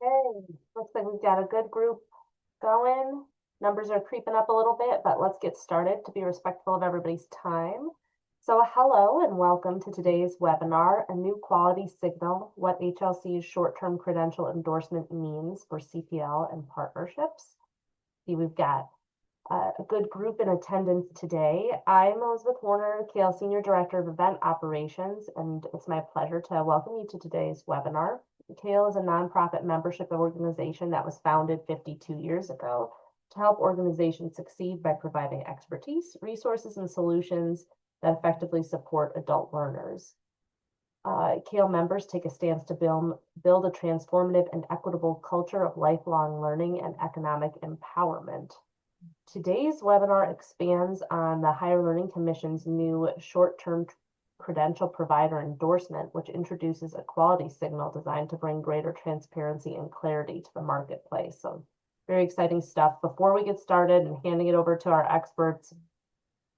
Hey, looks like we've got a good group going. Numbers are creeping up a little bit, but let's get started to be respectful of everybody's time. So, hello and welcome to today's webinar, A New Quality Signal, What HLC's Short-Term Credential Endorsement Means for CPL and Partnerships. See, we've got a good group in attendance today. I'm Elizabeth Warner, KL Senior Director of Event Operations, and it's my pleasure to welcome you to today's webinar. KL is a nonprofit membership organization that was founded 52 years ago to help organizations succeed by providing expertise, resources, and solutions that effectively support adult learners. KL members take a stance to build a transformative and equitable culture of lifelong learning and economic empowerment. Today's webinar expands on the Higher Learning Commission's new short-term credential provider endorsement, which introduces a quality signal designed to bring greater transparency and clarity to the marketplace. So very exciting stuff. Before we get started and handing it over to our experts,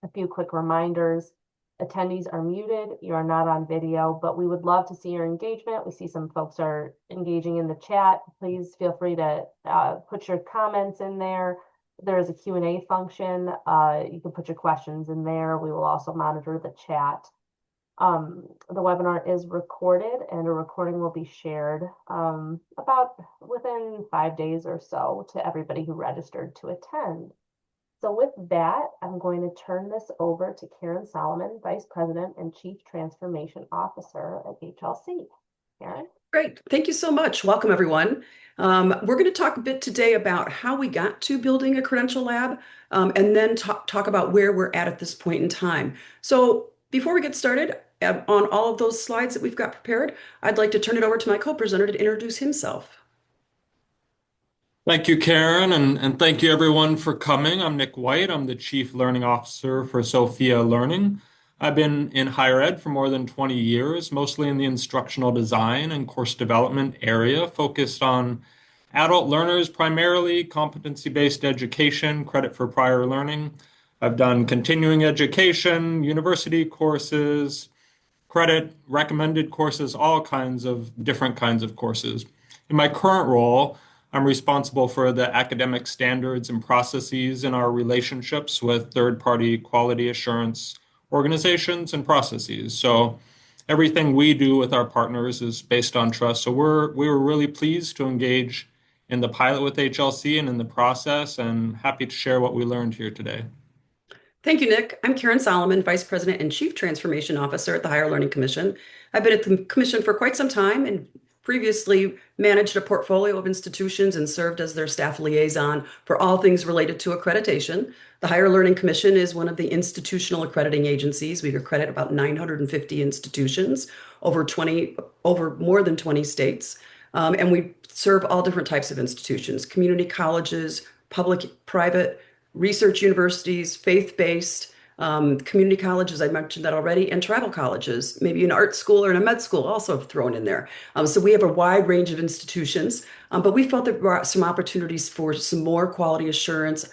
a few quick reminders. Attendees are muted. You are not on video, but we would love to see your engagement. We see some folks are engaging in the chat. Please feel free to put your comments in there. There is a Q&A function. You can put your questions in there. We will also monitor the chat. The webinar is recorded and a recording will be shared about within 5 days or so to everybody who registered to attend. So with that, I'm going to turn this over to Karen Solomon, Vice President and Chief Transformation Officer at HLC. Karen? Great. Thank you so much. Welcome, everyone. We're going to talk a bit today about how we got to building a credential lab, and then talk about where we're at this point in time. So before we get started, on all of those slides that we've got prepared, I'd like to turn it over to my co-presenter to introduce himself. Thank you, Karen, and thank you everyone for coming. I'm Nick White. I'm the Chief Learning Officer for Sophia Learning. I've been in higher ed for more than 20 years, mostly in the instructional design and course development area, focused on adult learners, primarily competency-based education, credit for prior learning. I've done continuing education, university courses, credit, recommended courses, all kinds of different kinds of courses. In my current role, I'm responsible for the academic standards and processes in our relationships with third-party quality assurance organizations and processes. So everything we do with our partners is based on trust. So we were really pleased to engage in the pilot with HLC and in the process, and happy to share what we learned here today. Thank you, Nick. I'm Karen Solomon, Vice President and Chief Transformation Officer at the Higher Learning Commission. I've been at the Commission for quite some time and previously managed a portfolio of institutions and served as their staff liaison for all things related to accreditation. The Higher Learning Commission is one of the institutional accrediting agencies. We accredit about 950 institutions over more than 20 states. And we serve all different types of institutions, community colleges, public, private, research universities, faith-based, community colleges, I mentioned that already, and tribal colleges, maybe an art school or a med school also thrown in there. So we have a wide range of institutions, but we felt there were some opportunities for some more quality assurance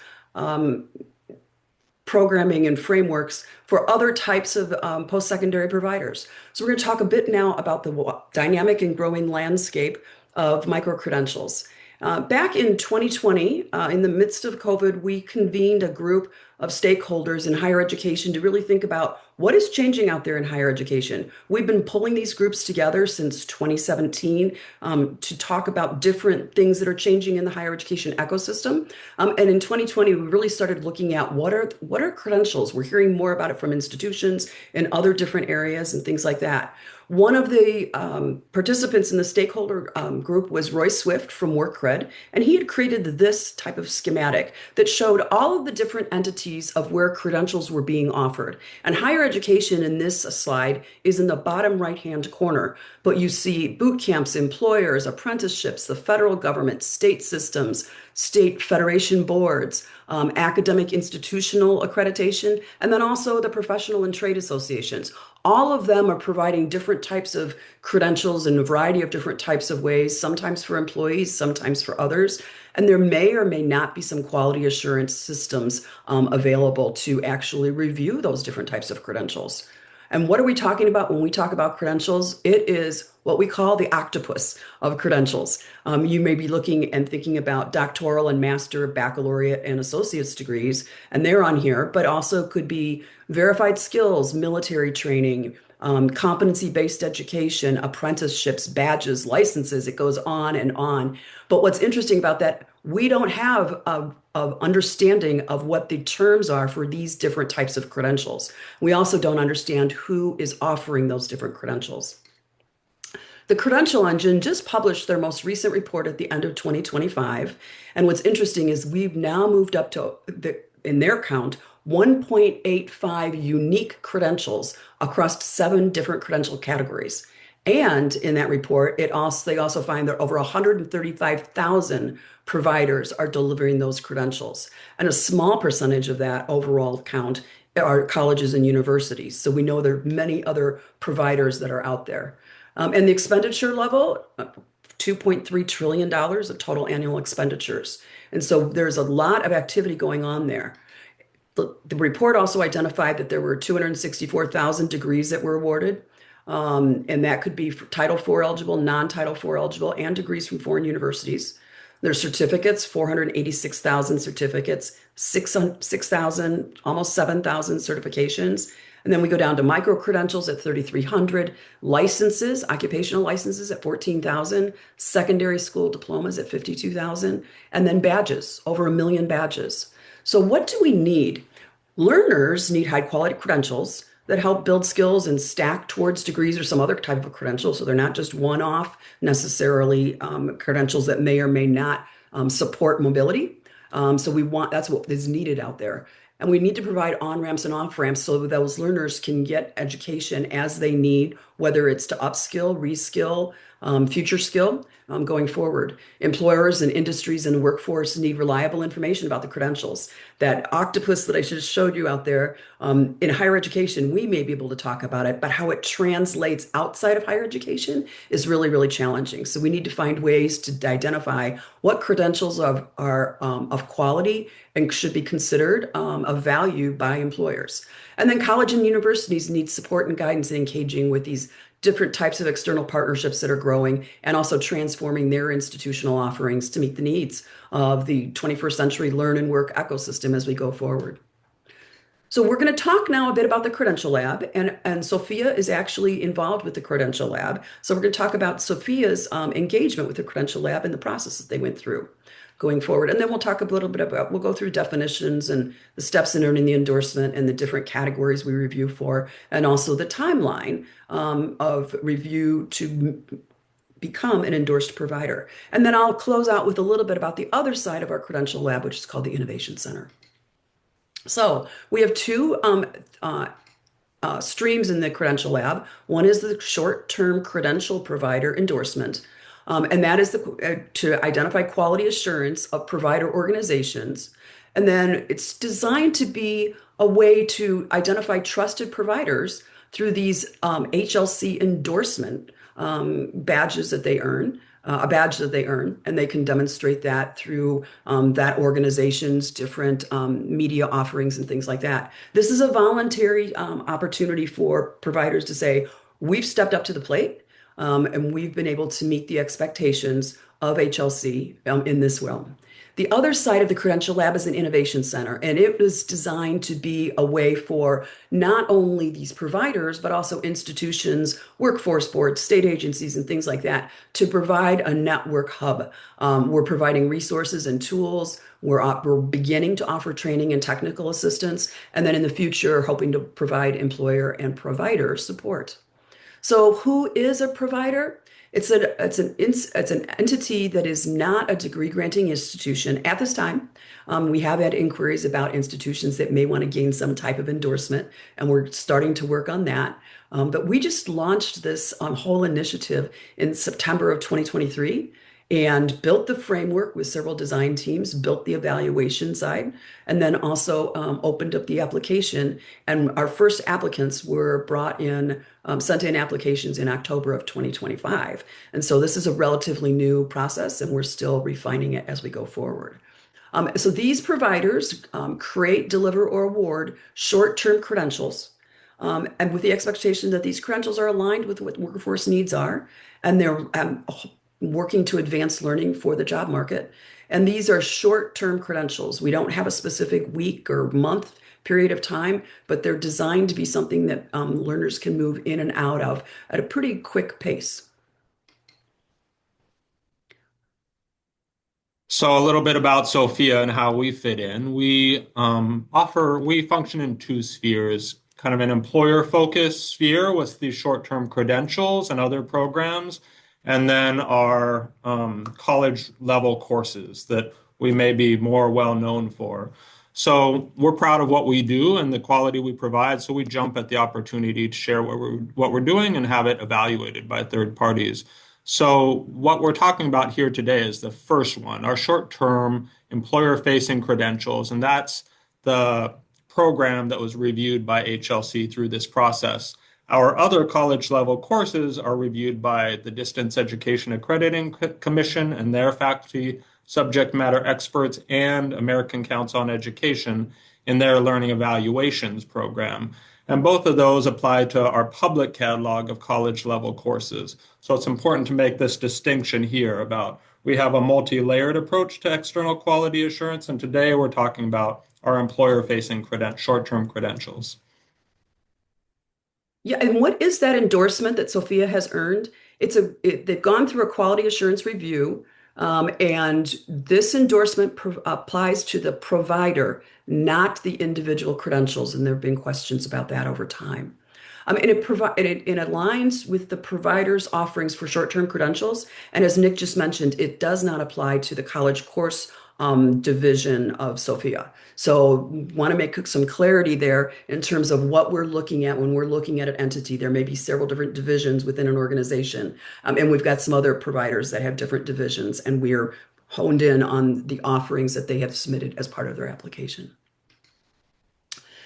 programming and frameworks for other types of post-secondary providers. So we're going to talk a bit now about the dynamic and growing landscape of micro-credentials. Back in 2020, in the midst of COVID, we convened a group of stakeholders in higher education to really think about what is changing out there in higher education. We've been pulling these groups together since 2017 to talk about different things that are changing in the higher education ecosystem. And in 2020, we really started looking at what are credentials. We're hearing more about it from institutions and other different areas and things like that. One of the participants in the stakeholder group was Roy Swift from WorkCred, and he had created this type of schematic that showed all of the different entities of where credentials were being offered. And higher education in this slide is in the bottom right-hand corner, but you see boot camps, employers, apprenticeships, the federal government, state systems, state federation boards, academic institutional accreditation, and then also the professional and trade associations. All of them are providing different types of credentials in a variety of different types of ways, sometimes for employees, sometimes for others. And there may or may not be some quality assurance systems available to actually review those different types of credentials. And what are we talking about when we talk about credentials? It is what we call the octopus of credentials. You may be looking and thinking about doctoral and master, baccalaureate, and associate's degrees, and they're on here, but also could be verified skills, military training, competency-based education, apprenticeships, badges, licenses. It goes on and on. But what's interesting about that, we don't have a understanding of what the terms are for these different types of credentials. We also don't understand who is offering those different credentials. The Credential Engine just published their most recent report at the end of 2025. And what's interesting is we've now moved up to, in their count, 1.85 unique credentials across 7 different credential categories. And in that report, they also find that over 135,000 providers are delivering those credentials. And a small percentage of that overall count are colleges and universities. So we know there are many other providers that are out there. And the expenditure level, $2.3 trillion of total annual expenditures. And so there's a lot of activity going on there. The report also identified that there were 264,000 degrees that were awarded. And that could be for Title IV eligible, non-Title IV eligible, and degrees from foreign universities. There's certificates, 486,000 certificates, 6,000, almost 7,000 certifications. And then we go down to micro credentials at 3,300, licenses, occupational licenses at 14,000, secondary school diplomas at 52,000, and then badges, over 1 million badges. So what do we need? Learners need high quality credentials that help build skills and stack towards degrees or some other type of credential. So they're not just one-off necessarily credentials that may or may not support mobility. That's what is needed out there. And we need to provide on-ramps and off-ramps so that those learners can get education as they need, whether it's to upskill, reskill, future skill going forward. Employers and industries and workforce need reliable information about the credentials. That octopus that I just showed you out there, in higher education, we may be able to talk about it, but how it translates outside of higher education is really, really challenging. So we need to find ways to identify what credentials are of quality and should be considered of value by employers. And then college and universities need support and guidance in engaging with these different types of external partnerships that are growing and also transforming their institutional offerings to meet the needs of the 21st century learn and work ecosystem as we go forward. So we're going to talk now a bit about the Credential Lab, and Sophia is actually involved with the Credential Lab. So we're going to talk about Sophia's engagement with the Credential Lab and the process that they went through going forward. And then we'll talk a little bit we'll go through definitions and the steps in earning the endorsement and the different categories we review for, and also the timeline of review to become an endorsed provider. And then I'll close out with a little bit about the other side of our Credential Lab, which is called the Innovation Center. So we have 2 streams in the Credential Lab. One is the short-term credential provider endorsement. And that is to identify quality assurance of provider organizations. And then it's designed to be a way to identify trusted providers through these HLC endorsement badges that they earn, a badge that they earn, and they can demonstrate that through that organization's different media offerings and things like that. This is a voluntary opportunity for providers to say, we've stepped up to the plate. And we've been able to meet the expectations of HLC in this realm. The other side of the Credential Lab is an innovation center, and it was designed to be a way for not only these providers, but also institutions, workforce boards, state agencies, and things like that to provide a network hub. We're providing resources and tools. We're beginning to offer training and technical assistance, and then in the future, hoping to provide employer and provider support. So who is a provider? It's an entity that is not a degree granting institution at this time. We have had inquiries about institutions that may want to gain some type of endorsement, and we're starting to work on that. But we just launched this whole initiative in September of 2023 and built the framework with several design teams, built the evaluation side, and then also opened up the application. And our first applicants were brought in, sent in applications in October of 2025. And so this is a relatively new process, and we're still refining it as we go forward. So these providers create, deliver, or award short-term credentials and with the expectation that these credentials are aligned with what workforce needs are, and they're working to advance learning for the job market. And these are short-term credentials. We don't have a specific week or month period of time, but they're designed to be something that learners can move in and out of at a pretty quick pace. So a little bit about Sophia and how we fit in. We function in two spheres, kind of an employer focused sphere with these short-term credentials and other programs, and then our college level courses that we may be more well known for. So we're proud of what we do and the quality we provide. So we jump at the opportunity to share what we're doing and have it evaluated by third parties. So what we're talking about here today is the first one, our short-term employer-facing credentials, and that's the program that was reviewed by HLC through this process. Our other college level courses are reviewed by the Distance Education Accrediting Commission and their faculty, subject matter experts, and American Council on Education in their learning evaluations program. And both of those apply to our public catalog of college level courses. So it's important to make this distinction here about we have a multi-layered approach to external quality assurance, and today we're talking about our employer-facing short-term credentials. Yeah, and what is that endorsement that Sophia has earned? They've gone through a quality assurance review, and this endorsement applies to the provider, not the individual credentials. And there have been questions about that over time. And it aligns with the provider's offerings for short-term credentials. And as Nick just mentioned, it does not apply to the college course division of Sophia. So want to make some clarity there in terms of what we're looking at when we're looking at an entity. There may be several different divisions within an organization. And we've got some other providers that have different divisions, and we're honed in on the offerings that they have submitted as part of their application.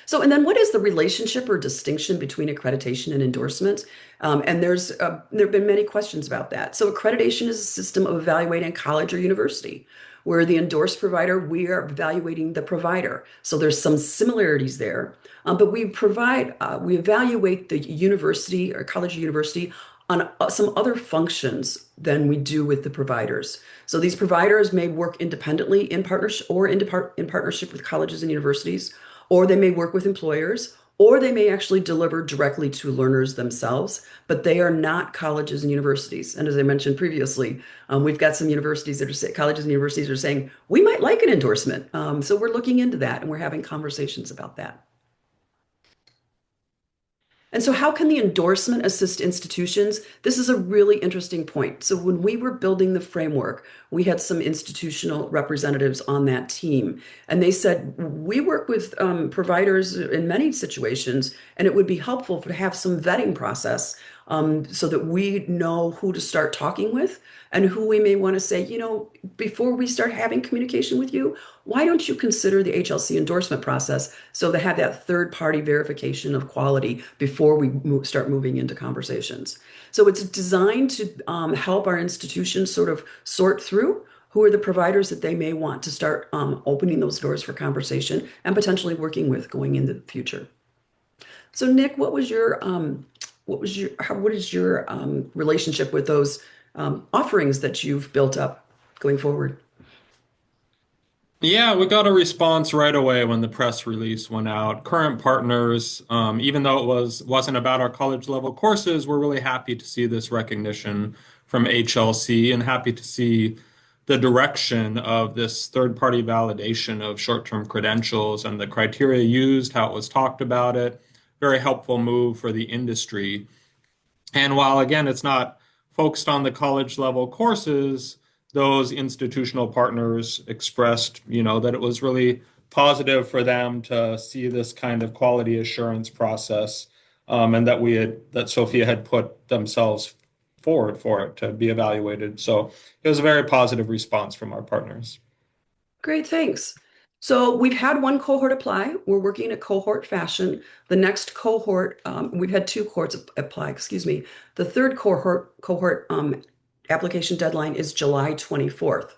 So, and then what is the relationship or distinction between accreditation and endorsement? And there have been many questions about that. So accreditation is a system of evaluating a college or university, where the endorsed provider, we are evaluating the provider. So there's some similarities there, but we evaluate the university or college or university on some other functions than we do with the providers. So these providers may work independently in partnership or in partnership with colleges and universities, or they may work with employers, or they may actually deliver directly to learners themselves, but they are not colleges and universities. And as I mentioned previously, we've got some universities that are colleges and universities are saying, we might like an endorsement. So we're looking into that and we're having conversations about that. And so how can the endorsement assist institutions? This is a really interesting point. So when we were building the framework, we had some institutional representatives on that team, and they said, we work with providers in many situations, and it would be helpful to have some vetting process so that we know who to start talking with and who we may want to say, before we start having communication with you, why don't you consider the HLC endorsement process so they have that third-party verification of quality before we start moving into conversations. So it's designed to help our institutions sort of sort through who are the providers that they may want to start opening those doors for conversation and potentially working with going into the future. So Nick, what is your relationship with those offerings that you've built up going forward? Yeah, we got a response right away when the press release went out. Current partners, even though it wasn't about our college level courses, we're really happy to see this recognition from HLC and happy to see the direction of this third-party validation of short-term credentials and the criteria used, how it was talked about it. Very helpful move for the industry. And while again, it's not focused on the college level courses, those institutional partners expressed, that it was really positive for them to see this kind of quality assurance process, and that Sophia had put themselves forward for it to be evaluated. So it was a very positive response from our partners. Great, thanks. So we've had one cohort apply. We're working in a cohort fashion. The next cohort, we've had two cohorts apply, excuse me. The third cohort application deadline is July 24th.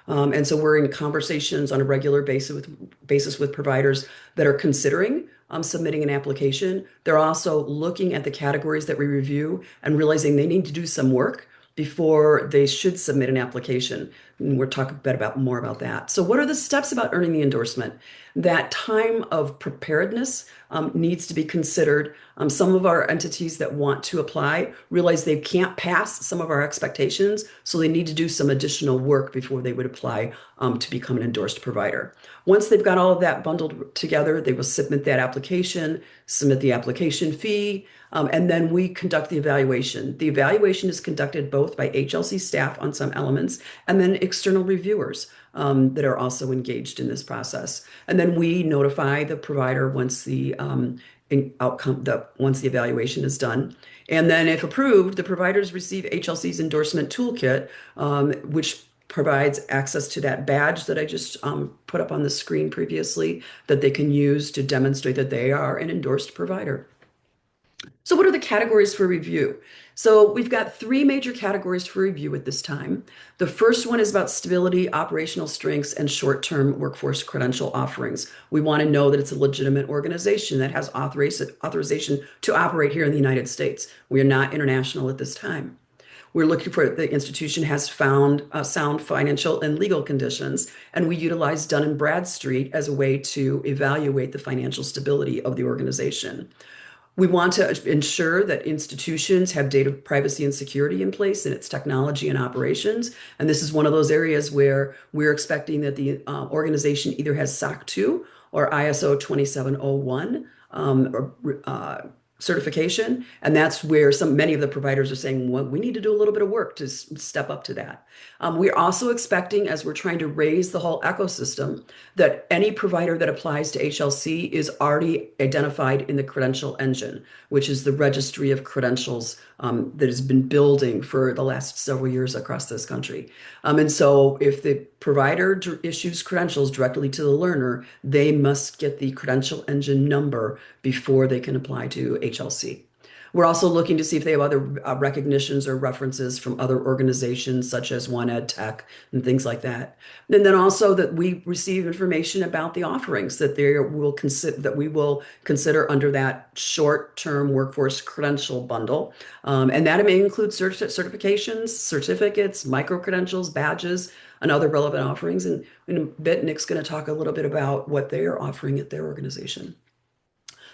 And so we're in conversations on a regular basis with providers that are considering submitting an application, they're also looking at the categories that we review and realizing they need to do some work before they should submit an application. And we'll talk a bit about more about that. So what are the steps about earning the endorsement? That time of preparedness needs to be considered. Some of our entities that want to apply realize they can't pass some of our expectations, so they need to do some additional work before they would apply to become an endorsed provider. Once they've got all of that bundled together, they will submit that application, submit the application fee, and then we conduct the evaluation. The evaluation is conducted both by HLC staff on some elements and then external reviewers that are also engaged in this process. And then we notify the provider once the once the evaluation is done. And then if approved, the providers receive HLC's endorsement toolkit, which provides access to that badge that I just put up on the screen previously that they can use to demonstrate that they are an endorsed provider. So what are the categories for review? So we've got three major categories for review at this time. The first one is about stability, operational strengths, and short-term workforce credential offerings. We want to know that it's a legitimate organization that has authorization to operate here in the United States. We are not international at this time. We're looking for the institution has found sound financial and legal conditions, and we utilize Dun & Bradstreet as a way to evaluate the financial stability of the organization. We want to ensure that institutions have data privacy and security in place in its technology and operations. And this is one of those areas where we're expecting that the organization either has SOC 2 or ISO 2701 certification. And that's where many of the providers are saying, well, we need to do a little bit of work to step up to that. We're also expecting, as we're trying to raise the whole ecosystem, that any provider that applies to HLC is already identified in the Credential engine, which is the registry of credentials that has been building for the last several years across this country. And so if the provider issues credentials directly to the learner, they must get the Credential engine number before they can apply to HLC. We're also looking to see if they have other recognitions or references from other organizations such as One Ed Tech and things like that. And then also that we receive information about the offerings that we will consider under that short-term workforce credential bundle. And that may include certifications, certificates, micro-credentials, badges, and other relevant offerings. And in a bit, Nick's going to talk a little bit about what they are offering at their organization.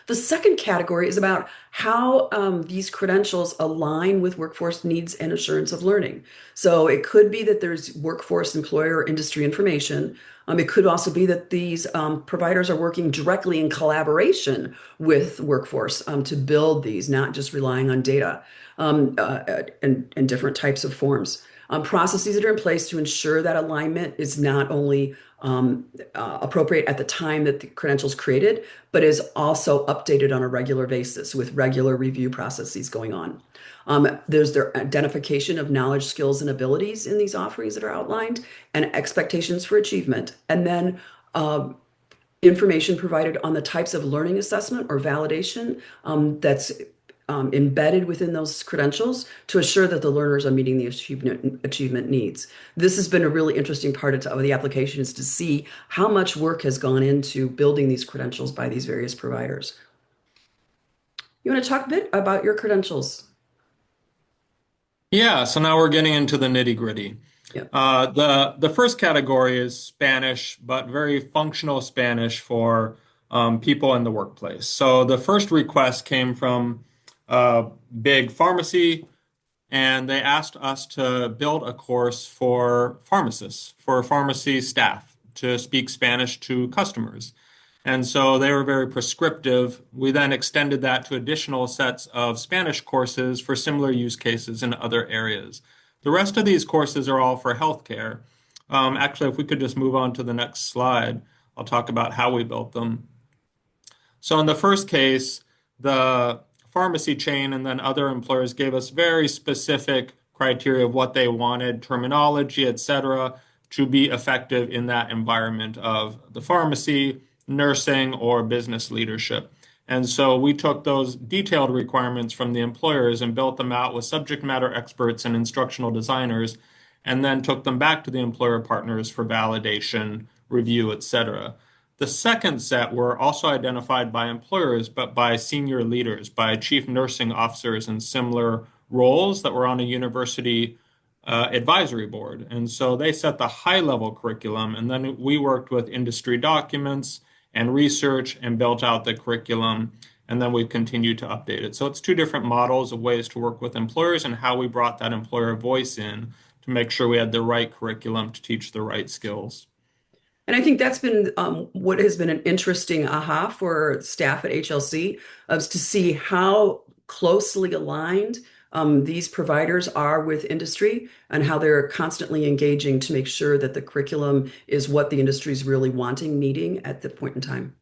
The second category is about how these credentials align with workforce needs and assurance of learning. So it could be that there's workforce, employer, industry information. It could also be that these providers are working directly in collaboration with workforce to build these, not just relying on data and different types of forms. Processes that are in place to ensure that alignment is not only appropriate at the time that the credential is created, but is also updated on a regular basis with regular review processes going on. There's their identification of knowledge, skills, and abilities in these offerings that are outlined, and expectations for achievement. And then information provided on the types of learning assessment or validation that's embedded within those credentials to assure that the learners are meeting the achievement needs. This has been a really interesting part of the application, is to see how much work has gone into building these credentials by these various providers. You want to talk a bit about your credentials? Yeah, so now we're getting into the nitty-gritty. Yeah. The first category is Spanish, but very functional Spanish for people in the workplace. So the first request came from a big pharmacy, and they asked us to build a course for pharmacists, for pharmacy staff to speak Spanish to customers. And so they were very prescriptive. We then extended that to additional sets of Spanish courses for similar use cases in other areas. The rest of these courses are all for healthcare. Actually, if we could just move on to the next slide, I'll talk about how we built them. So in the first case, the pharmacy chain and then other employers gave us very specific criteria of what they wanted, terminology, etc., to be effective in that environment of the pharmacy, nursing, or business leadership. And so we took those detailed requirements from the employers and built them out with subject matter experts and instructional designers, and then took them back to the employer partners for validation, review, etc. The second set were also identified by employers, but by senior leaders, by chief nursing officers in similar roles that were on a university advisory board. And so they set the high level curriculum, and then we worked with industry documents and research and built out the curriculum. And then we've continued to update it. So it's two different models of ways to work with employers and how we brought that employer voice in to make sure we had the right curriculum to teach the right skills. And I think that's been what has been an interesting aha for staff at HLC is to see how closely aligned these providers are with industry and how they're constantly engaging to make sure that the curriculum is what the industry is really wanting, needing at the point in time.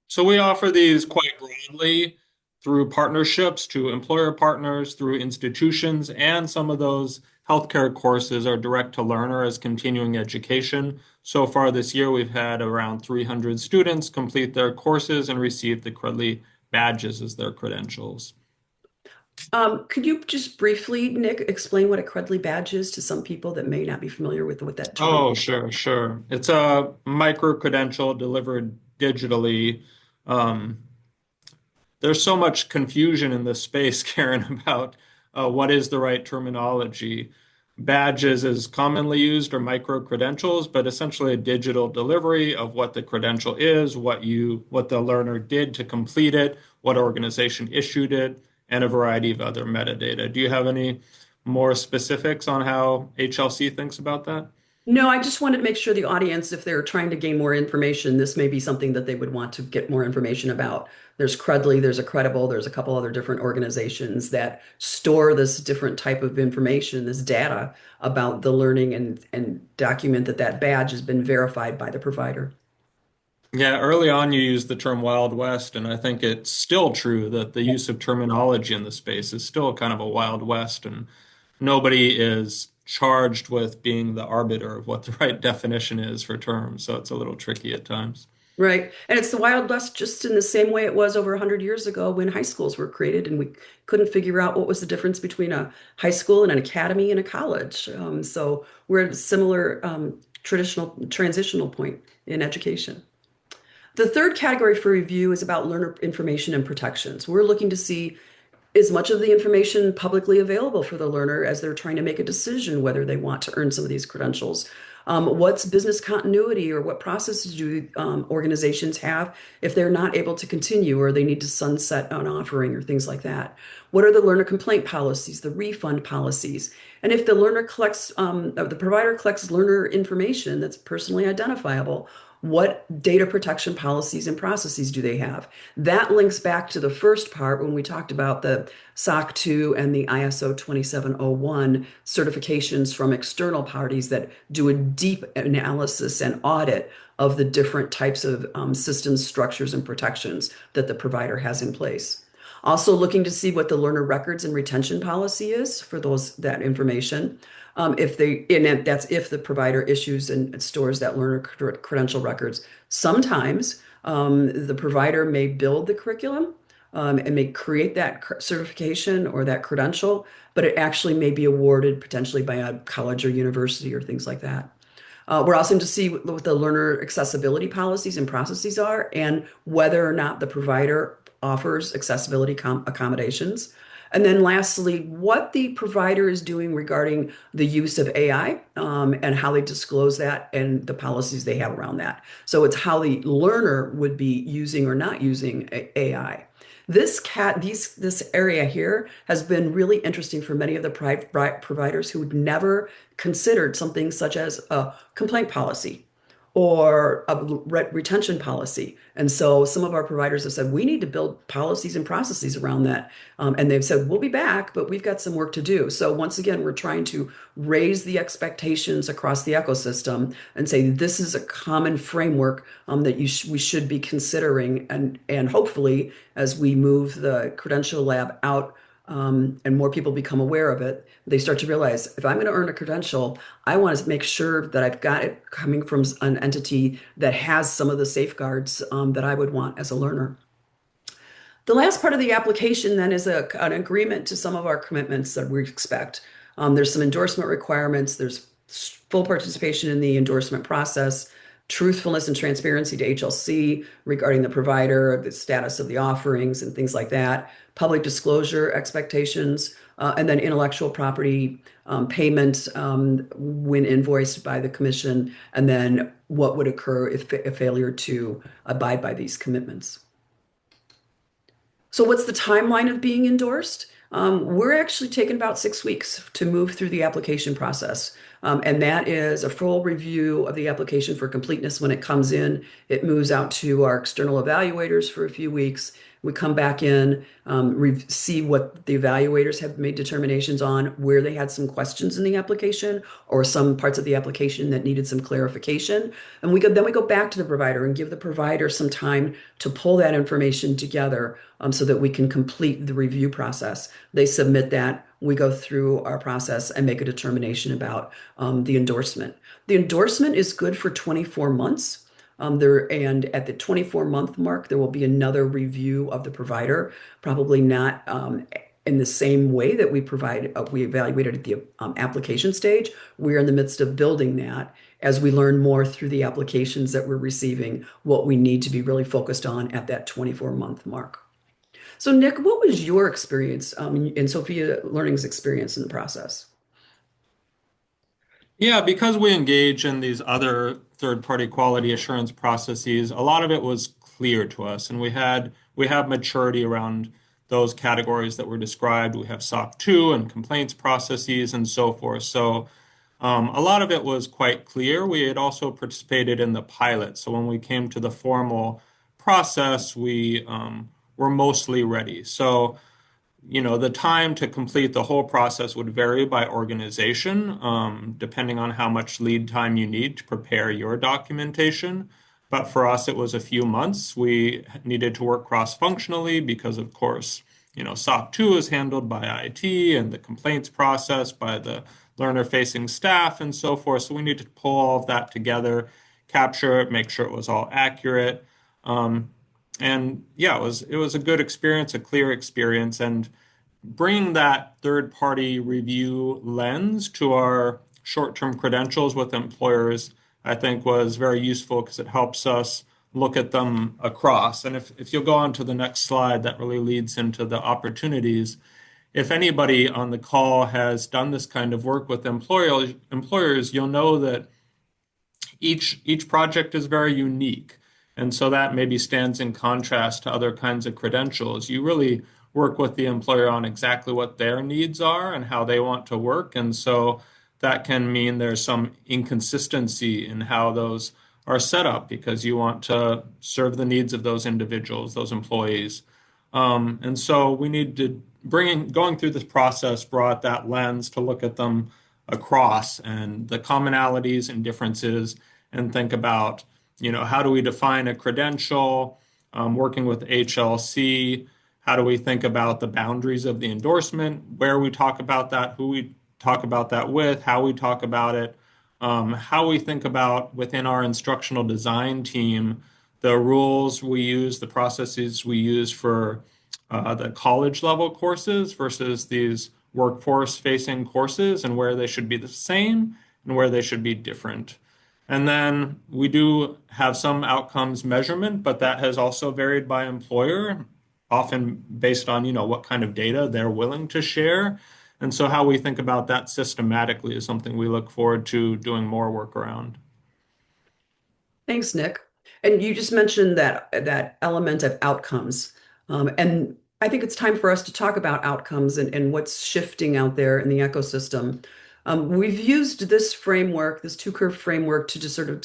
So we offer these quite broadly through partnerships to employer partners, through institutions, and some of those healthcare courses are direct to learner as continuing education. So far this year, we've had around 300 students complete their courses and receive the Credly badges as their credentials. Could you just briefly, Nick, explain what a Credly badge is to some people that may not be familiar with that term? Oh, sure, sure. It's a micro credential delivered digitally. Um, there's so much confusion in this space, Karen, about what is the right terminology. Badges is commonly used or micro credentials, but essentially a digital delivery of what the credential is, what the learner did to complete it, what organization issued it, and a variety of other metadata. Do you have any more specifics on how HLC thinks about that? No, I just wanted to make sure the audience, if they're trying to gain more information, this may be something that they would want to get more information about. There's Credly, there's Accredible, there's a couple other different organizations that store this different type of information, this data about the learning and document that that badge has been verified by the provider. Yeah, early on you used the term Wild West, and I think it's still true that the use of terminology in the space is still kind of a Wild West, and nobody is charged with being the arbiter of what the right definition is for terms, so it's a little tricky at times. Right. And it's the Wild West just in the same way it was over 100 years ago when high schools were created and we couldn't figure out what was the difference between a high school and an academy and a college. So we're at a similar traditional transitional point in education. The third category for review is about learner information and protections. We're looking to see is much of the information publicly available for the learner as they're trying to make a decision whether they want to earn some of these credentials. What's business continuity or what processes do organizations have if they're not able to continue or they need to sunset an offering or things like that? What are the learner complaint policies, the refund policies? And if the the provider collects learner information that's personally identifiable, what data protection policies and processes do they have? That links back to the first part when we talked about the SOC 2 and the ISO 2701 certifications from external parties that do a deep analysis and audit of the different types of systems, structures, and protections that the provider has in place. Also looking to see what the learner records and retention policy is for that information. That's if the provider issues and stores that learner credential records. Sometimes the provider may build the curriculum and may create that certification or that credential, but it actually may be awarded potentially by a college or university or things like that. We're also going to see what the learner accessibility policies and processes are and whether or not the provider offers accessibility accommodations. And then lastly, what the provider is doing regarding the use of AI and how they disclose that and the policies they have around that. So it's how the learner would be using or not using AI. This area here has been really interesting for many of the providers who had never considered something such as a complaint policy or a retention policy. And so some of our providers have said, we need to build policies and processes around that. And they've said, we'll be back, but we've got some work to do. So once again, we're trying to raise the expectations across the ecosystem and say, this is a common framework that we should be considering. And hopefully, as we move the credential lab out and more people become aware of it, they start to realize if I'm going to earn a credential, I want to make sure that I've got it coming from an entity that has some of the safeguards that I would want as a learner. The last part of the application then is an agreement to some of our commitments that we expect. There's some endorsement requirements. There's full participation in the endorsement process, truthfulness and transparency to HLC regarding the provider, the status of the offerings and things like that, public disclosure expectations, and then intellectual property payment when invoiced by the commission, and then what would occur if a failure to abide by these commitments. So what's the timeline of being endorsed? We're actually taking about 6 weeks to move through the application process. And that is a full review of the application for completeness when it comes in. It moves out to our external evaluators for a few weeks. We come back in, see what the evaluators have made determinations on, where they had some questions in the application or some parts of the application that needed some clarification. And then we go back to the provider and give the provider some time to pull that information together so that we can complete the review process. They submit that. We go through our process and make a determination about the endorsement. The endorsement is good for 24 months. And at the 24-month mark, there will be another review of the provider, probably not in the same way that we evaluated at the application stage. We're in the midst of building that as we learn more through the applications that we're receiving, what we need to be really focused on at that 24-month mark. So Nick, what was your experience in Sophia Learning's experience in the process? Yeah, because we engage in these other third-party quality assurance processes, a lot of it was clear to us, and we have maturity around those categories that were described. We have SOC 2 and complaints processes and so forth. So a lot of it was quite clear. We had also participated in the pilot. So when we came to the formal process, we were mostly ready. So the time to complete the whole process would vary by organization, depending on how much lead time you need to prepare your documentation. But for us, it was a few months. We needed to work cross-functionally because, of course, SOC 2 is handled by IT and the complaints process by the learner-facing staff and so forth. So we need to pull all of that together, capture it, make sure it was all accurate. And yeah, it was a good experience, a clear experience, and bringing that third-party review lens to our short-term credentials with employers, I think was very useful because it helps us look at them across. And if you'll go on to the next slide, that really leads into the opportunities. If anybody on the call has done this kind of work with employers, you'll know that each project is very unique. And so that maybe stands in contrast to other kinds of credentials. You really work with the employer on exactly what their needs are and how they want to work. And so that can mean there's some inconsistency in how those are set up because you want to serve the needs of those individuals, those employees. And so we need to going through this process brought that lens to look at them across and the commonalities and differences and think about, how do we define a credential, working with HLC, how do we think about the boundaries of the endorsement, where we talk about that, who we talk about that with, how we talk about it, how we think about within our instructional design team, the rules we use, the processes we use for the college level courses versus these workforce facing courses and where they should be the same and where they should be different. And then we do have some outcomes measurement, but that has also varied by employer, often based on, what kind of data they're willing to share. And so how we think about that systematically is something we look forward to doing more work around. Thanks, Nick. And you just mentioned that element of outcomes. And I think it's time for us to talk about outcomes and what's shifting out there in the ecosystem. We've used this framework, this two-curve framework, to just sort of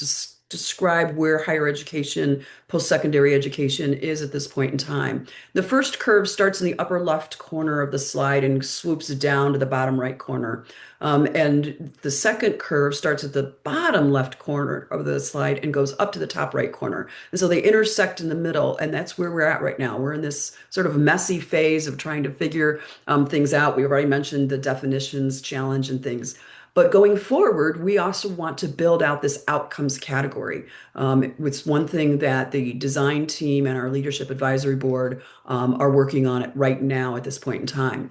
describe where higher education, post-secondary education is at this point in time. The first curve starts in the upper left corner of the slide and swoops down to the bottom right corner. And the second curve starts at the bottom left corner of the slide and goes up to the top right corner. And so they intersect in the middle, and that's where we're at right now. We're in this sort of messy phase of trying to figure things out. We've already mentioned the definitions challenge and things. But going forward, we also want to build out this outcomes category. It's one thing that the design team and our leadership advisory board are working on it right now at this point in time.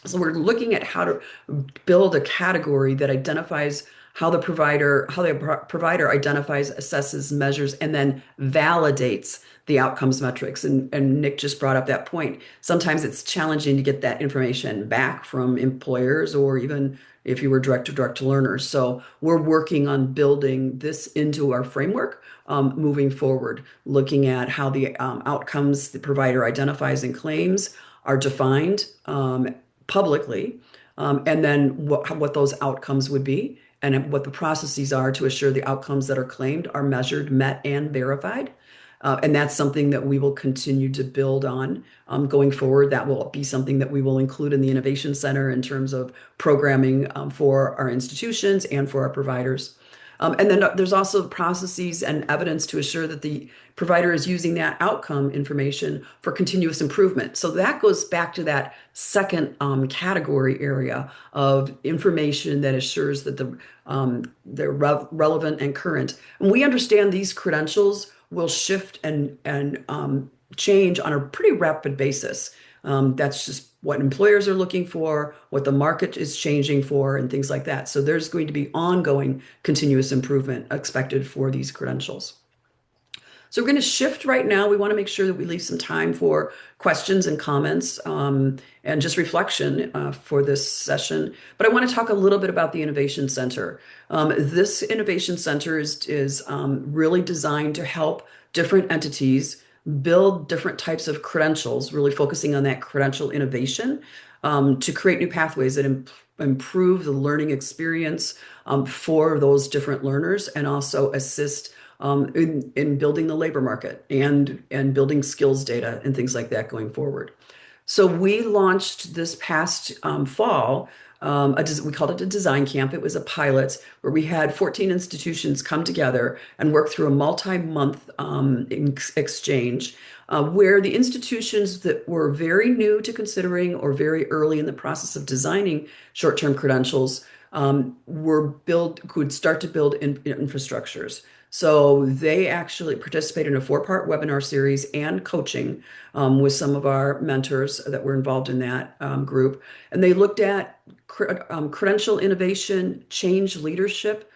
So we're looking at how to build a category that identifies how the provider identifies, assesses, measures, and then validates the outcomes metrics. And Nick just brought up that point. Sometimes it's challenging to get that information back from employers or even if you were direct to learners. So we're working on building this into our framework moving forward, looking at how the outcomes the provider identifies and claims are defined publicly, and then what those outcomes would be, and what the processes are to assure the outcomes that are claimed are measured, met, and verified. And that's something that we will continue to build on going forward. That will be something that we will include in the Innovation Center in terms of programming for our institutions and for our providers. And then there's also processes and evidence to assure that the provider is using that outcome information for continuous improvement. So that goes back to that second category area of information that assures that they're relevant and current. And we understand these credentials will shift and change on a pretty rapid basis. That's just what employers are looking for, what the market is changing for, and things like that. So there's going to be ongoing continuous improvement expected for these credentials. So we're going to shift right now. We want to make sure that we leave some time for questions and comments and just reflection for this session. But I want to talk a little bit about the Innovation Center. This Innovation Center is really designed to help different entities build different types of credentials, really focusing on that credential innovation to create new pathways that improve the learning experience for those different learners and also assist in building the labor market and building skills data and things like that going forward. So we launched this past fall. We called it a design camp. It was a pilot where we had 14 institutions come together and work through a multi-month exchange where the institutions that were very new to considering or very early in the process of designing short-term credentials could start to build infrastructures. So they actually participated in a four-part webinar series and coaching with some of our mentors that were involved in that group. And they looked at credential innovation, change leadership,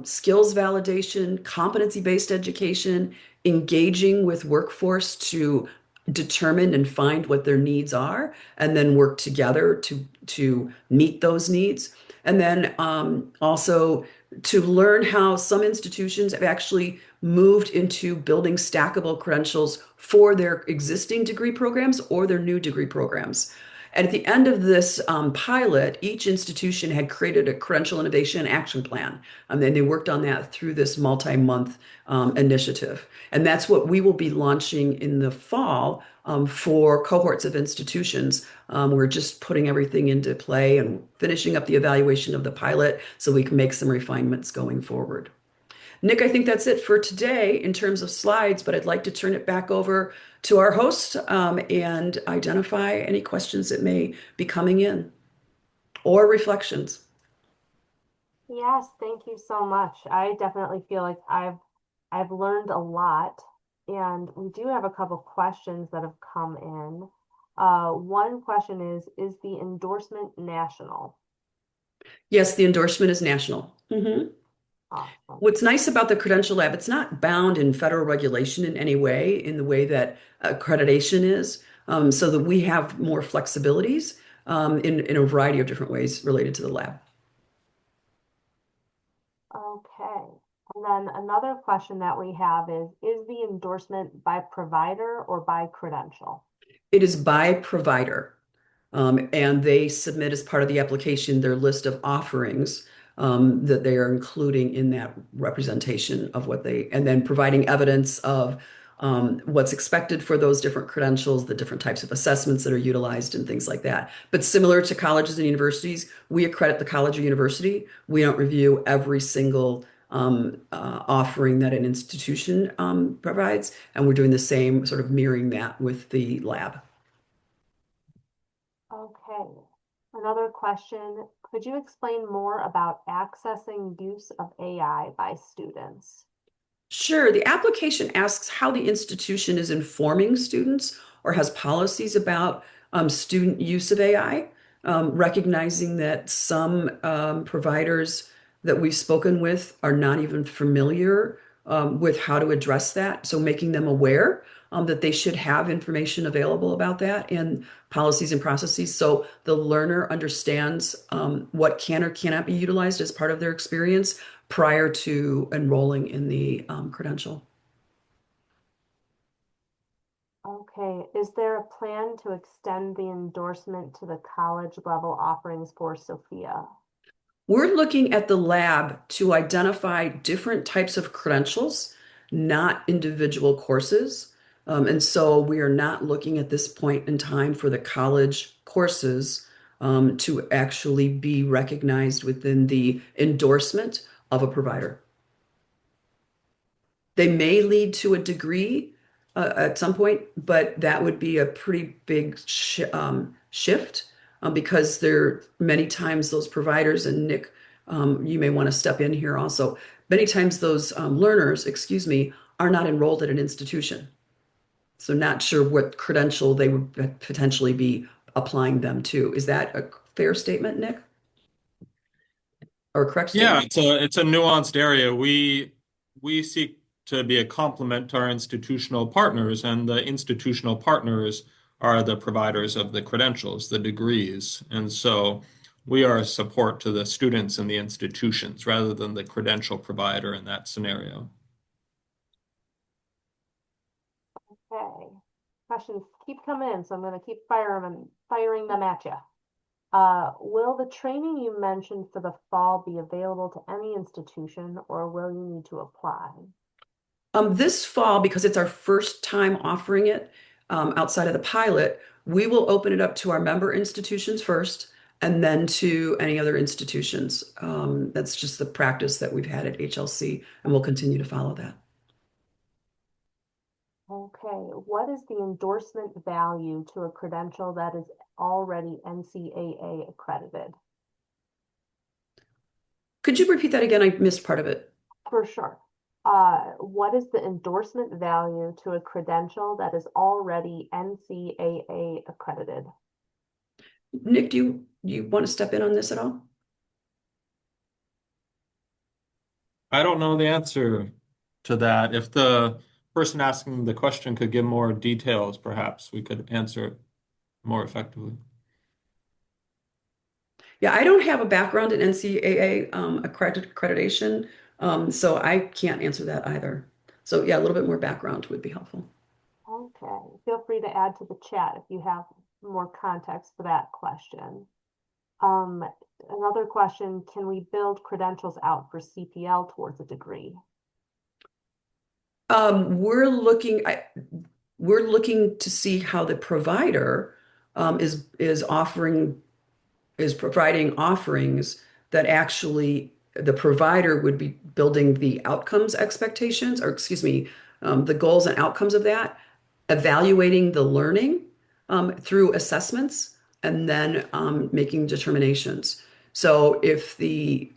skills validation, competency-based education, engaging with workforce to determine and find what their needs are, and then work together to meet those needs. And then also to learn how some institutions have actually moved into building stackable credentials for their existing degree programs or their new degree programs. And at the end of this pilot, each institution had created a credential innovation action plan. And then they worked on that through this multi-month initiative. And that's what we will be launching in the fall for cohorts of institutions. We're just putting everything into play and finishing up the evaluation of the pilot so we can make some refinements going forward. Nick, I think that's it for today in terms of slides, but I'd like to turn it back over to our host and identify any questions that may be coming in or reflections. Yes, thank you so much. I definitely feel like I've learned a lot, and we do have a couple questions that have come in. One question is the endorsement national? Yes, the endorsement is national. Mhm. Awesome. What's nice about the Credential Lab, it's not bound in federal regulation in any way, in the way that accreditation is, so that we have more flexibilities in a variety of different ways related to the lab. Okay. And then another question that we have is the endorsement by provider or by credential? It is by provider, and they submit as part of the application their list of offerings that they are including in that representation of and then providing evidence of what's expected for those different credentials, the different types of assessments that are utilized, and things like that. But similar to colleges and universities, we accredit the college or university. We don't review every single offering that an institution provides, and we're doing the same, sort of mirroring that with the lab. Okay. Another question, could you explain more about accessing use of AI by students? Sure. The application asks how the institution is informing students or has policies about student use of AI, recognizing that some providers that we've spoken with are not even familiar with how to address that. So making them aware that they should have information available about that and policies and processes so the learner understands what can or cannot be utilized as part of their experience prior to enrolling in the credential. Okay, is there a plan to extend the endorsement to the college level offerings for Sophia? We're looking at the lab to identify different types of credentials, not individual courses. And so we are not looking at this point in time for the college courses to actually be recognized within the endorsement of a provider. They may lead to a degree at some point, but that would be a pretty big shift because there many times those providers, and Nick, you may want to step in here also. Many times those learners, excuse me, are not enrolled at an institution. So not sure what credential they would potentially be applying them to. Is that a fair statement, Nick? Or a correct Yeah, statement? it's a nuanced area. We seek to be a complement to our institutional partners, and the institutional partners are the providers of the credentials, the degrees. And so we are a support to the students and the institutions rather than the credential provider in that scenario. Okay, questions keep coming in, so I'm gonna keep firing them at you. Will the training you mentioned for the fall be available to any institution or will you need to apply? This fall, because it's our first time offering it outside of the pilot, we will open it up to our member institutions first and then to any other institutions. That's just the practice that we've had at HLC, and we'll continue to follow that. Okay, what is the endorsement value to a credential that is already NCAA accredited? Could you repeat that again? I missed part of it. For sure. What is the endorsement value to a credential that is already NCAA accredited? Nick, do you want to step in on this at all? I don't know the answer to that. If the person asking the question could give more details, perhaps we could answer it more effectively. Yeah, I don't have a background in NCAA accreditation, so I can't answer that either. So yeah, a little bit more background would be helpful. Okay, feel free to add to the chat if you have more context for that question. Um, Another question, can we build credentials out for CPL towards a degree? Um, we're looking, I, we're looking to see how the provider is providing offerings that actually the provider would be building the outcomes expectations, or excuse me, the goals and outcomes of that, evaluating the learning through assessments, and then making determinations. So if the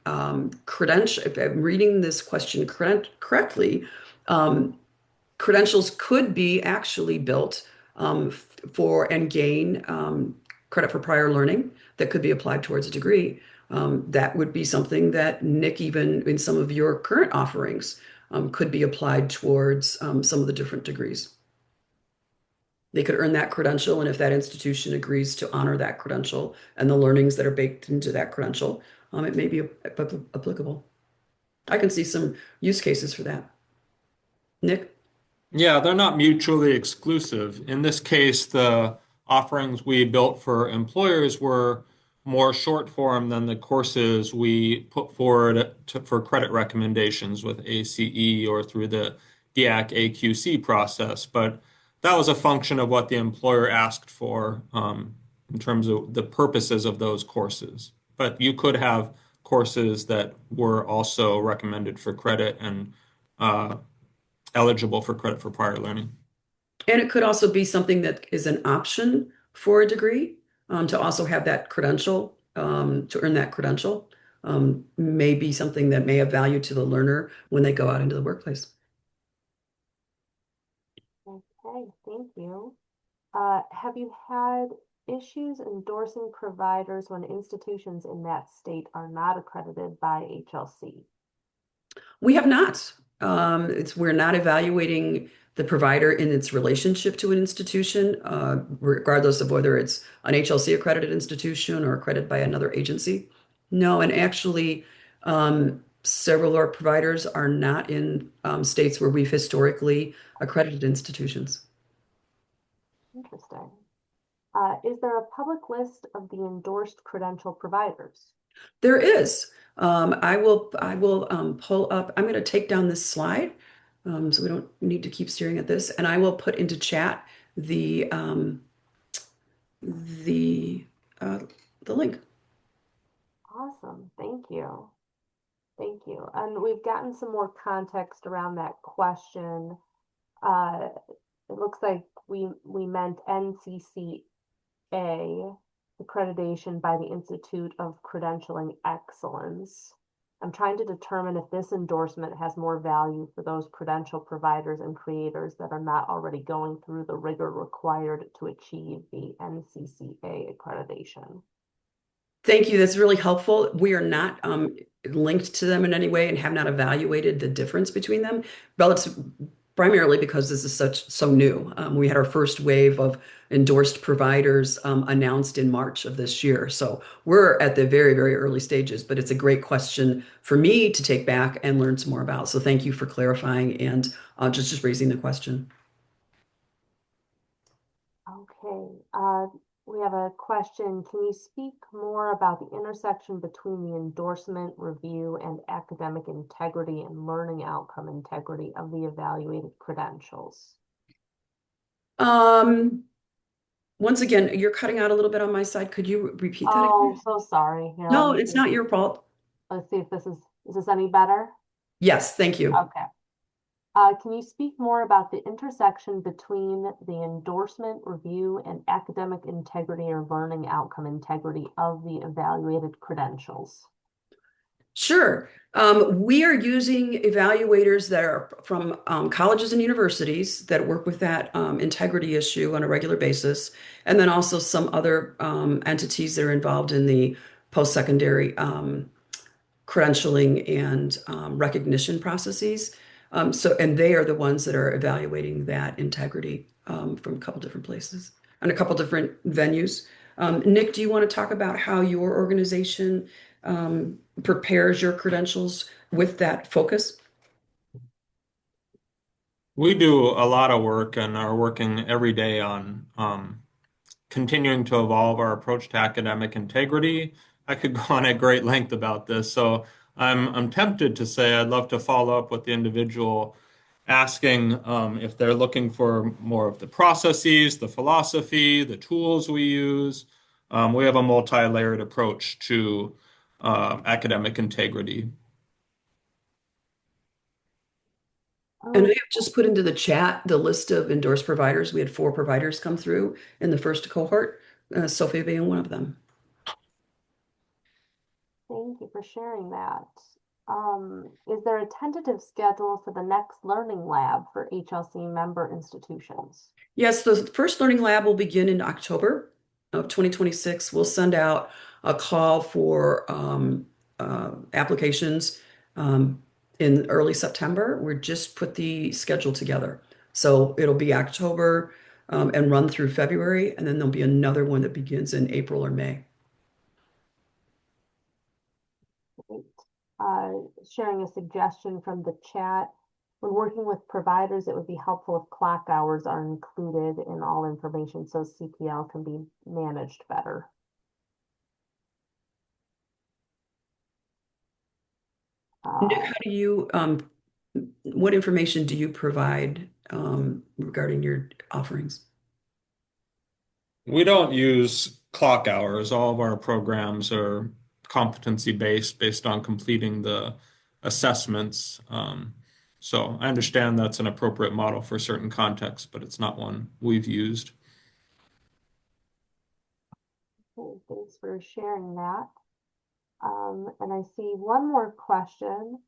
credential, if I'm reading this question correctly, um, credentials could be actually built for and gain credit for prior learning that could be applied towards a degree. That would be something that Nick, even in some of your current offerings, could be applied towards some of the different degrees. They could earn that credential, and if that institution agrees to honor that credential and the learnings that are baked into that credential, it may be applicable. I can see some use cases for that. Nick? Yeah, they're not mutually exclusive. In this case, the offerings we built for employers were more short form than the courses we put forward for credit recommendations with ACE or through the DIAC AQC process. But that was a function of what the employer asked for in terms of the purposes of those courses. But you could have courses that were also recommended for credit and eligible for credit for prior learning. And it could also be something that is an option for a degree to also have that credential, to earn that credential, may be something that may have value to the learner when they go out into the workplace. Okay, thank you. Have you had issues endorsing providers when institutions in that state are not accredited by HLC? We have not. We're not evaluating the provider in its relationship to an institution, regardless of whether it's an HLC accredited institution or accredited by another agency. No, and actually, several of our providers are not in states where we've historically accredited institutions. Interesting. Is there a public list of the endorsed credential providers? There is. I will pull up. I'm going to take down this slide, so we don't need to keep staring at this, and I will put into chat the the uh, the link. Awesome. Thank you. Thank you. And we've gotten some more context around that question. It looks like we meant NCCA accreditation by the Institute of Credentialing Excellence. I'm trying to determine if this endorsement has more value for those credential providers and creators that are not already going through the rigor required to achieve the NCCA accreditation. Thank you. That's really helpful. We are not linked to them in any way and have not evaluated the difference between them, relative, primarily because this is so new. We had our first wave of endorsed providers announced in March of this year. So we're at the very, very early stages, but it's a great question for me to take back and learn some more about. So thank you for clarifying and just raising the question. Okay, we have a question. Can you speak more about the intersection between the endorsement, review, and academic integrity and learning outcome integrity of the evaluated credentials? Once again, you're cutting out a little bit on my side. Could you repeat that Oh, again? so sorry. Here, No, it's not your fault. let's see if this is this any better? Yes, thank you. Okay. Can you speak more about the intersection between the endorsement, review, and academic integrity or learning outcome integrity of the evaluated credentials? Sure. We are using evaluators that are from colleges and universities that work with that integrity issue on a regular basis, and then also some other entities that are involved in the post-secondary credentialing and recognition processes. And they are the ones that are evaluating that integrity from a couple different places and a couple different venues. Nick, do you want to talk about how your organization prepares your credentials with that focus? We do a lot of work and are working every day on continuing to evolve our approach to academic integrity. I could go on at great length about this, so I'm tempted to say I'd love to follow up with the individual asking if they're looking for more of the processes, the philosophy, the tools we use. We have a multi-layered approach to academic integrity. And I have just put into the chat the list of endorsed providers. We had 4 providers come through in the first cohort, Sophia being one of them. Thank you for sharing that. Is there a tentative schedule for the next learning lab for HLC member institutions? Yes, the first learning lab will begin in October of 2026. We'll send out a call for applications in early September. We just put the schedule together. So it'll be October and run through February, and then there'll be another one that begins in April or May. Great. Sharing a suggestion from the chat. When working with providers, it would be helpful if clock hours are included in all information so CPL can be managed better. Nick, how do you, what information do you provide regarding your offerings? We don't use clock hours. All of our programs are competency based on completing the assessments. So I understand that's an appropriate model for certain contexts, but it's not one we've used. Okay, thanks for sharing that. And I see one more question.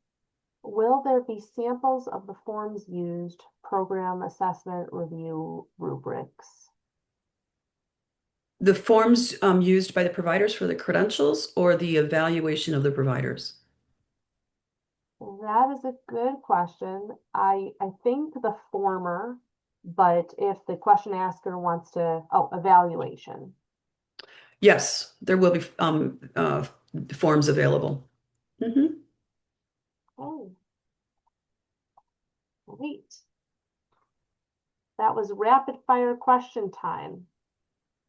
Will there be samples of the forms used, program assessment review rubrics? The forms used by the providers for the credentials or the evaluation of the providers? That is a good question. I think the former, but if the question asker wants to, oh, evaluation. Yes, there will be forms available. Oh, great. That was rapid fire question time.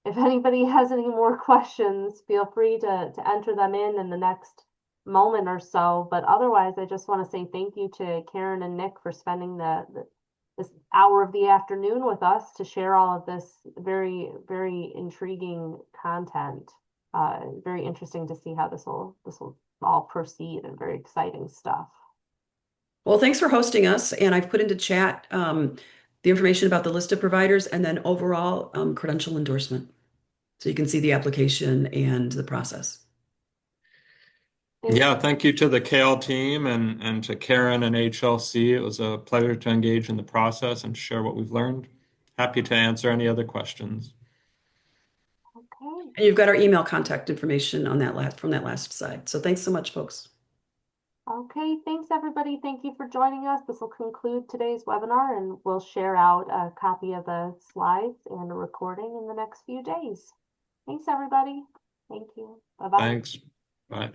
If anybody has any more questions, feel free to enter them in the next moment or so. But otherwise, I just want to say thank you to Karen and Nick for spending this hour of the afternoon with us to share all of this very, very intriguing content. Very interesting to see how this will all proceed, and very exciting stuff. Well, thanks for hosting us. And I've put into chat the information about the list of providers and then overall credential endorsement. So you can see the application and the process. Yeah, thank you to the KL team and to Karen and HLC. It was a pleasure to engage in the process and share what we've learned. Happy to answer any other questions. Okay. And you've got our email contact information on that from that last slide. So thanks so much, folks. Okay, thanks everybody. Thank you for joining us. This will conclude today's webinar, and we'll share out a copy of the slides and a recording in the next few days. Thanks everybody. Thank you. Bye-bye. Thanks. Bye.